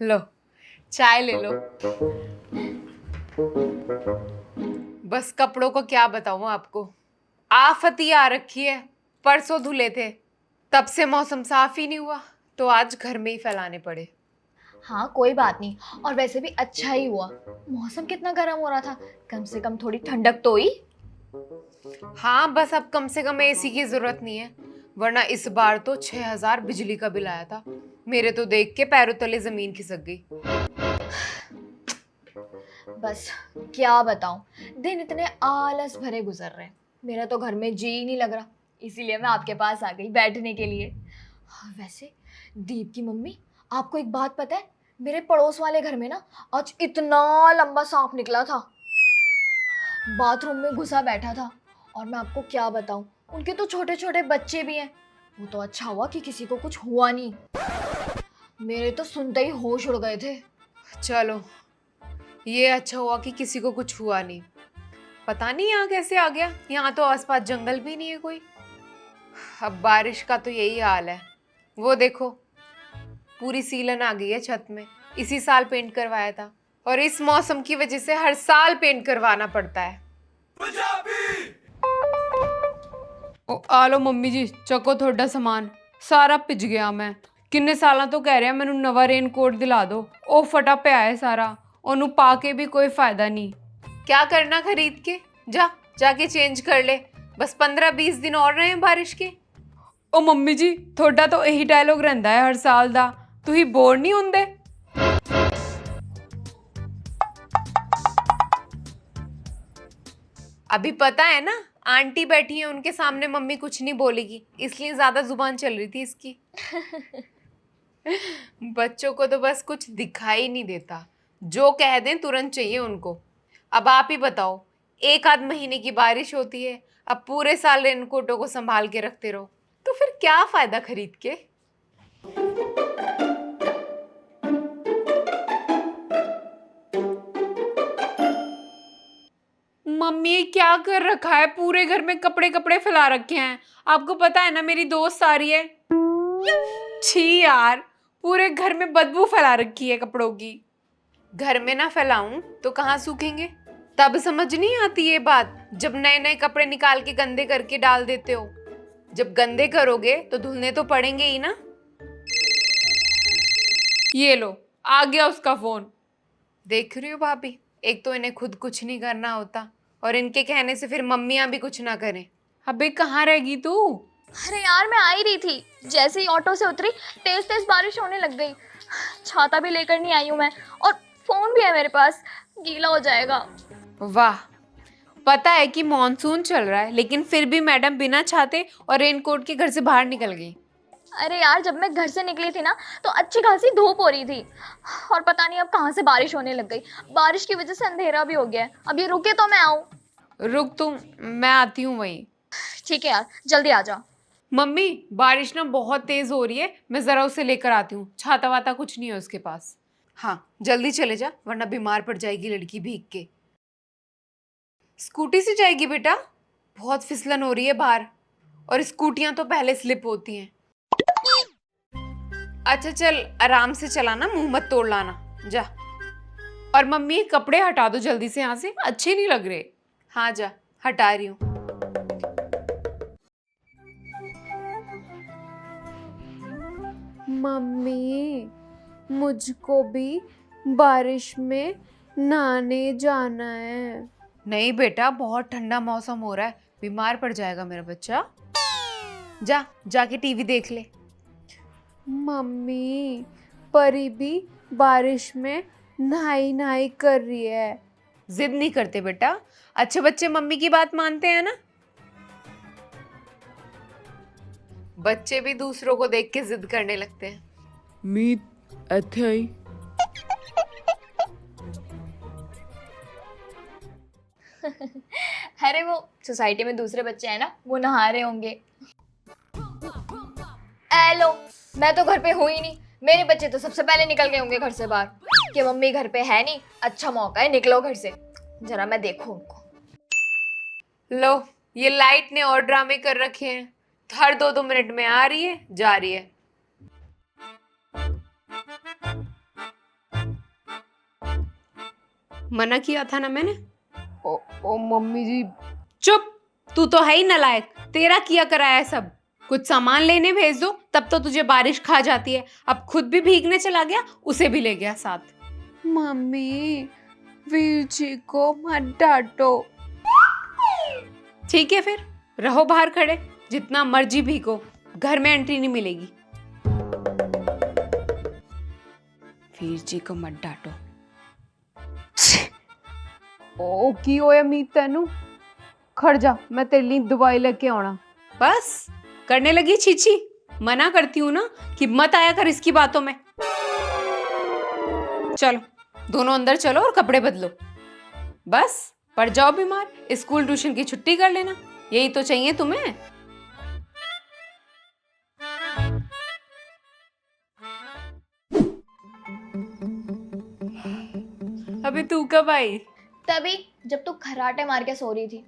लो, चाय ले लो। बस कपड़ों को क्या बताऊं आपको, आफत ही आ रखी है। परसों धुले थे, तब से मौसम साफ ही नहीं हुआ, तो आज घर में ही फैलाने पड़े। हाँ कोई बात नहीं। और वैसे भी अच्छा ही हुआ, मौसम कितना गर्म हो रहा था, कम से कम थोड़ी ठंडक तो हुई। हाँ, बस अब कम से कम एसी की जरूरत नहीं है, वरना इस बार तो 6,000 बिजली का बिल आया था। मेरे तो देख के पैरों तले जमीन खिसक गई। बस क्या बताऊं, दिन इतने आलस भरे गुजर रहे हैं। मेरा तो घर में जी नहीं लग रहा, इसीलिए मैं आपके पास आ गई बैठने के लिए। हाँ, वैसे दीप की मम्मी, आपको एक बात पता है, मेरे पड़ोस वाले घर में ना आज इतना लंबा सांप निकला था, बाथरूम में घुसा बैठा था। और मैं आपको क्या बताऊं, उनके तो छोटे छोटे बच्चे भी हैं। वो तो अच्छा हुआ कि किसी को कुछ हुआ नहीं, मेरे तो सुनते ही होश उड़ गए थे। चलो, ये अच्छा हुआ कि किसी को कुछ हुआ नहीं। पता नहीं यहाँ कैसे आ गया, यहाँ तो आसपास जंगल भी नहीं है कोई। अब बारिश का तो यही हाल है। वो देखो, पूरी सीलन आ गई है छत में। इसी साल पेंट करवाया था, और इस मौसम की वजह से हर साल पेंट करवाना पड़ता है। ओ आलो मम्मी जी, चको थोड़ा सामान, सारा भिज गया। मैं किन्ने सालों तो कह रहा मैनू नवा रेनकोट दिला दो, ओ फटा पिया है सारा, ओनू पा के भी कोई फायदा नहीं। क्या करना खरीद के, जा जाके चेंज कर ले। बस 15-20 दिन और रहे हैं बारिश के। ओ मम्मी जी, थोड़ा तो यही डायलॉग रहता है हर साल दा, तुही बोर नहीं हुंदे? अभी पता है ना, आंटी बैठी है उनके सामने, मम्मी कुछ नहीं बोलेगी, इसलिए ज्यादा जुबान चल रही थी इसकी। बच्चों को तो बस कुछ दिखाई नहीं देता, जो कह दें तुरंत चाहिए उनको। अब आप ही बताओ, एक आध महीने की बारिश होती है, अब पूरे साल रेनकोटों को संभाल के रखते रहो, तो फिर क्या फायदा खरीद के। मम्मी क्या कर रखा है, पूरे घर में कपड़े कपड़े फैला रखे हैं। आपको पता है ना, मेरी दोस्त आ रही है। छी यार, पूरे घर में बदबू फैला रखी है कपड़ों की। घर में ना फैलाऊं तो कहाँ सूखेंगे? तब समझ नहीं आती ये बात, जब नए नए कपड़े निकाल के गंदे करके डाल देते हो। जब गंदे करोगे तो धुलने तो पड़ेंगे ही ना। ये लो, आ गया उसका फोन। देख रही हो भाभी, एक तो इन्हें खुद कुछ नहीं करना होता, और इनके कहने से फिर मम्मियां भी कुछ ना करें। अबे कहाँ रहेगी तू? अरे यार, मैं आ ही रही थी, जैसे ही ऑटो से उतरी तेज तेज बारिश होने लग गई। छाता भी लेकर नहीं आई हूँ मैं, और फोन भी है मेरे पास, गीला हो जाएगा। वाह, पता है कि मॉनसून चल रहा है, लेकिन फिर भी मैडम बिना छाते और रेनकोट के घर से बाहर निकल गई। अरे यार, जब मैं घर से निकली थी ना तो अच्छी खासी धूप हो रही थी, और पता नहीं अब कहाँ से बारिश होने लग गई। बारिश की वजह से अंधेरा भी हो गया है, अब ये रुके तो मैं आऊँ। रुक तुम, मैं आती हूँ वहीं। ठीक है यार, जल्दी आ जा। मम्मी, बारिश ना बहुत तेज हो रही है, मैं जरा उसे लेकर आती हूँ। छाता वाता कुछ नहीं है उसके पास। हाँ, जल्दी चले जा, वरना बीमार पड़ जाएगी लड़की भीग के। स्कूटी से जाएगी बेटा? बहुत फिसलन हो रही है बाहर, और स्कूटियां तो पहले स्लिप होती हैं। अच्छा चल, आराम से चलाना, मुंह मत तोड़ लाना, जा। और मम्मी, कपड़े हटा दो जल्दी से यहाँ से, अच्छे नहीं लग रहे। हाँ जा, हटा रही हूँ। मम्मी, मुझको भी बारिश में नहाने जाना है। नहीं बेटा, बहुत ठंडा मौसम हो रहा है, बीमार पड़ जाएगा मेरा बच्चा। जा, जाके टीवी देख ले। मम्मी, परी भी बारिश में नहाई नहाई कर रही है। जिद नहीं करते बेटा, अच्छे बच्चे मम्मी की बात मानते हैं ना। बच्चे भी दूसरों को देख के जिद करने लगते हैं। मीत ਇੱਥੇ आई। अरे वो सोसाइटी में दूसरे बच्चे हैं ना, वो नहा रहे होंगे। एलो, मैं तो घर पे हूँ ही नहीं, मेरे बच्चे तो सबसे पहले निकल गए होंगे घर से बाहर, कि मम्मी घर पे है नहीं, अच्छा मौका है, निकलो घर से, जरा मैं देखूं उनको। लो, ये लाइट ने और ड्रामे कर रखे हैं, हर 2-2 मिनट में आ रही है, जा रही है। मना किया था ना मैंने। ओ मम्मी जी। चुप, तू तो है ही नालायक, तेरा किया कराया है सब। कुछ सामान लेने भेज दो तब तो तुझे बारिश खा जाती है, अब खुद भी भीगने चला गया, उसे भी ले गया साथ। मम्मी, वीर जी को मत डांटो। ठीक है फिर, रहो बाहर खड़े, जितना मर्जी भीगो, घर में एंट्री नहीं मिलेगी। वीर जी को मत डांटो। ओ की होया मीत तेनू? खड़ जा, मैं तेरे लिए दवाई लेके आना। बस करने लगी छीछी। मना करती हूँ ना कि मत आया कर इसकी बातों में। चलो दोनों अंदर चलो और कपड़े बदलो। बस पड़ जाओ बीमार, स्कूल ट्यूशन की छुट्टी कर लेना, यही तो चाहिए तुम्हें। अबे तू कब आई? तभी जब तू खराटे मार के सो रही थी।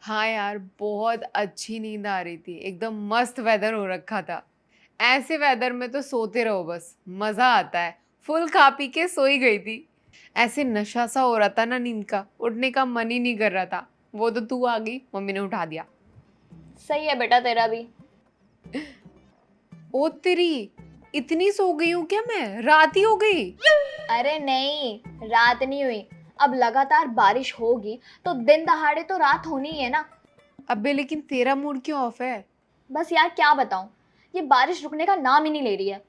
हाँ यार, बहुत अच्छी नींद आ रही थी, एकदम मस्त वेदर हो रखा था। ऐसे वेदर में तो सोते रहो, बस मजा आता है। फुल खा पी के सो ही गई थी। ऐसे नशा सा हो रहा था ना नींद का, उठने का मन ही नहीं कर रहा था। वो तो तू आ गई, मम्मी ने उठा दिया। सही है बेटा तेरा भी। ओ तेरी, इतनी सो गई हूँ क्या मैं? रात ही हो गई। अरे नहीं, रात नहीं हुई। अब लगातार बारिश होगी तो दिन दहाड़े तो रात होनी ही है ना। अबे लेकिन तेरा मूड क्यों ऑफ है? बस यार क्या बताऊं, ये बारिश रुकने का नाम ही नहीं ले रही है।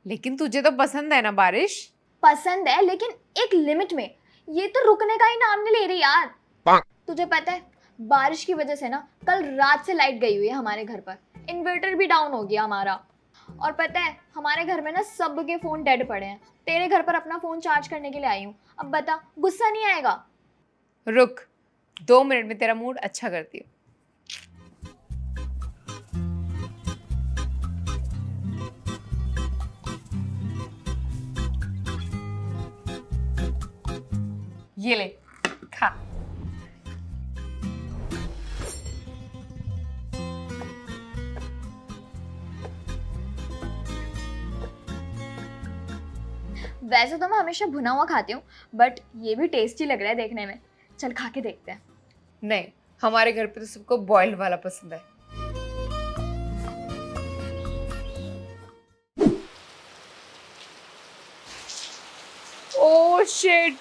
लेकिन तुझे तो पसंद है ना बारिश। पसंद है लेकिन एक लिमिट में। ये तो रुकने का ही नाम नहीं ले रही यार। तुझे पता है, बारिश की वजह से ना कल रात से लाइट गई हुई है हमारे घर पर। इन्वर्टर भी डाउन हो गया हमारा। और पता है, हमारे घर में ना सबके फोन डेड पड़े हैं। तेरे घर पर अपना फोन चार्ज करने के लिए आई हूँ। अब बता, गुस्सा नहीं आएगा? रुक, 2 मिनट में तेरा मूड अच्छा करती हूँ। ये ले, खा। वैसे तो मैं हमेशा भुना हुआ खाती हूँ, बट ये भी टेस्टी लग रहा है देखने में। चल खा के देखते हैं। नहीं, हमारे घर पे तो सबको बॉइल्ड वाला पसंद है। ओह शिट,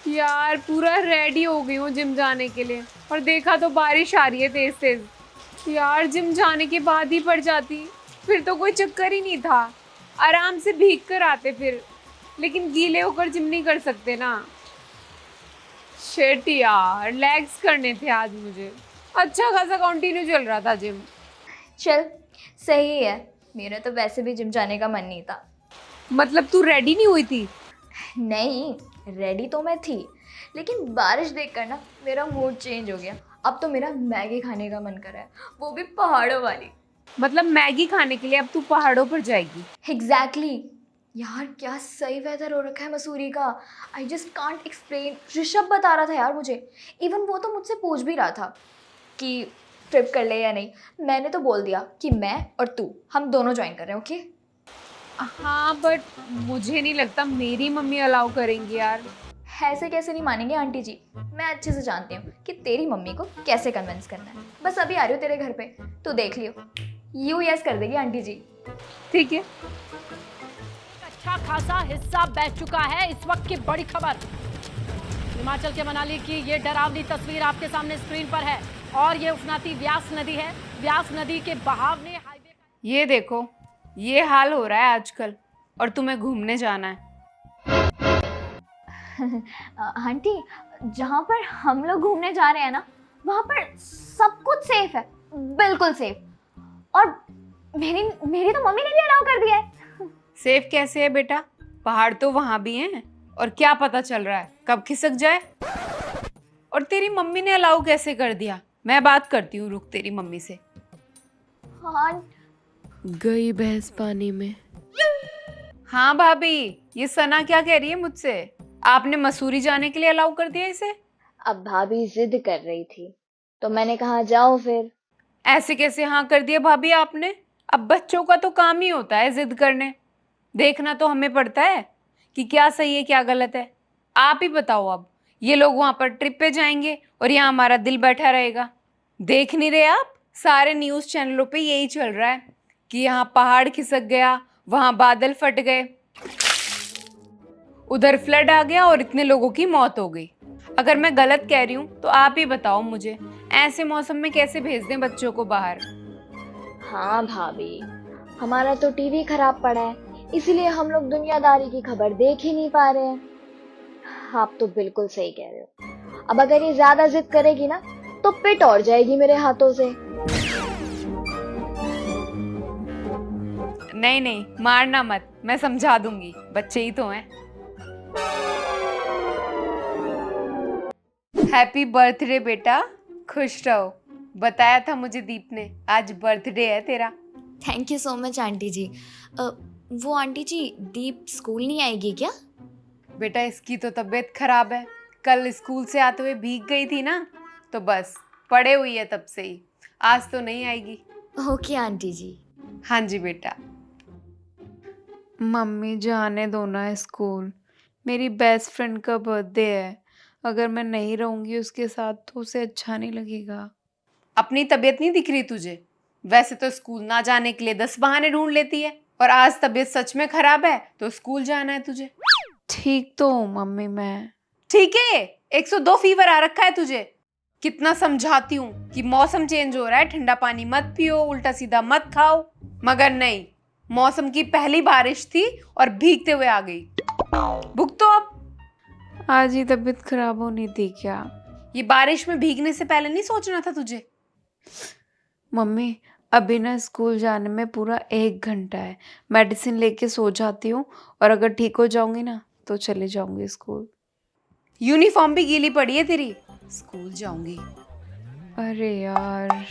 यार पूरा रेडी हो गई हूँ जिम जाने के लिए, और देखा तो बारिश आ रही है तेज तेज। यार जिम जाने के बाद ही पड़ जाती, फिर तो कोई चक्कर ही नहीं था, आराम से भीग कर आते फिर। लेकिन गीले होकर जिम नहीं कर सकते ना। शिट यार, लेग्स करने थे आज मुझे। अच्छा खासा कंटिन्यू चल रहा था जिम। चल सही है, मेरा तो वैसे भी जिम जाने का मन नहीं था। मतलब तू रेडी नहीं हुई थी? नहीं, रेडी तो मैं थी, लेकिन बारिश देखकर ना मेरा मूड चेंज हो गया। अब तो मेरा मैगी खाने का मन कर रहा है, वो भी पहाड़ों वाली। मतलब मैगी खाने के लिए अब तू पहाड़ों पर जाएगी? एग्जैक्टली यार, क्या सही वेदर हो रखा है मसूरी का। I just can't explain. Rishabh बता रहा था यार मुझे, इवन वो तो मुझसे पूछ भी रहा था कि ट्रिप कर ले या नहीं। मैंने तो बोल दिया कि मैं और तू, हम दोनों ज्वाइन कर रहे हैं। ओके? हाँ बट मुझे नहीं लगता मेरी मम्मी अलाउ करेंगी यार। ऐसे कैसे नहीं मानेंगे आंटी जी। मैं अच्छे से जानती हूँ कि तेरी मम्मी को कैसे कन्विंस करना है। बस अभी आ रही हो तेरे घर पे, तू देख लियो, यू यस कर देगी आंटी जी। ठीक है। अच्छा खासा हिस्सा बह चुका है। इस वक्त की बड़ी खबर, हिमाचल के मनाली की ये डरावनी तस्वीर आपके सामने स्क्रीन पर है। और ये उफनाती व्यास नदी है। व्यास नदी के बहाव ने हाईवे, ये देखो, ये हाल हो रहा है आजकल, और तुम्हें घूमने जाना है। आंटी, जहाँ पर हम लोग घूमने जा रहे हैं ना, वहाँ पर सब कुछ सेफ है, बिल्कुल सेफ। और मेरी मेरी तो मम्मी ने भी अलाउ कर दिया है। सेफ कैसे है बेटा? पहाड़ तो वहां भी हैं, और क्या पता चल रहा है कब खिसक जाए। और तेरी मम्मी ने अलाउ कैसे कर दिया? मैं बात करती हूँ, रुक तेरी मम्मी से। हाँ गई भैंस पानी में। हाँ भाभी, ये सना क्या कह रही है मुझसे? आपने मसूरी जाने के लिए अलाउ कर दिया इसे? अब भाभी जिद कर रही थी तो मैंने कहा जाओ फिर। ऐसे कैसे हाँ कर दिया भाभी आपने? अब बच्चों का तो काम ही होता है जिद करने, देखना तो हमें पड़ता है कि क्या सही है क्या गलत है। आप ही बताओ, अब ये लोग वहां पर ट्रिप पे जाएंगे और यहाँ हमारा दिल बैठा रहेगा। देख नहीं रहे आप, सारे न्यूज़ चैनलों पे यही चल रहा है कि यहाँ पहाड़ खिसक गया, वहां बादल फट गए, उधर फ्लड आ गया और इतने लोगों की मौत हो गई। अगर मैं गलत कह रही हूँ तो आप ही बताओ मुझे, ऐसे मौसम में कैसे भेज दें बच्चों को बाहर? हाँ भाभी, हमारा तो टीवी खराब पड़ा है, इसीलिए हम लोग दुनियादारी की खबर देख ही नहीं पा रहे हैं। आप तो बिल्कुल सही कह रहे हो। अब अगर ये ज्यादा जिद करेगी ना तो पिट और जाएगी मेरे हाथों से। नहीं नहीं, मारना मत, मैं समझा दूंगी, बच्चे ही तो हैं। हैप्पी बर्थडे बेटा, खुश रहो। बताया था मुझे दीप ने, आज बर्थडे है तेरा। Thank you so much aunty ji. वो आंटी जी, दीप स्कूल नहीं आएगी क्या? बेटा इसकी तो तबीयत खराब है, कल स्कूल से आते हुए भीग गई थी ना, तो बस पड़े हुई है तब से ही, आज तो नहीं आएगी। ओके आंटी जी। हाँ जी बेटा। मम्मी जाने दो ना स्कूल, मेरी बेस्ट फ्रेंड का बर्थडे है, अगर मैं नहीं रहूंगी उसके साथ तो उसे अच्छा नहीं लगेगा। अपनी तबीयत नहीं दिख रही तुझे? वैसे तो स्कूल ना जाने के लिए 10 बहाने ढूंढ लेती है, और आज तबीयत सच में खराब है तो स्कूल जाना है तुझे। ठीक तो हूँ मम्मी मैं। ठीक है, 102 फीवर आ रखा है तुझे। कितना समझाती हूँ कि मौसम चेंज हो रहा है, ठंडा पानी मत पियो, उल्टा सीधा मत खाओ, मगर नहीं, मौसम की पहली बारिश थी और भीगते हुए आ गई। भुग तो अब। आज ही तबीयत खराब होनी थी क्या? ये बारिश में भीगने से पहले नहीं सोचना था तुझे? मम्मी अभी ना स्कूल जाने में पूरा 1 घंटा है, मेडिसिन लेके सो जाती हूँ और अगर ठीक हो जाऊंगी ना तो चले जाऊंगी स्कूल। यूनिफॉर्म भी गीली पड़ी है तेरी, स्कूल जाऊंगी। अरे यार।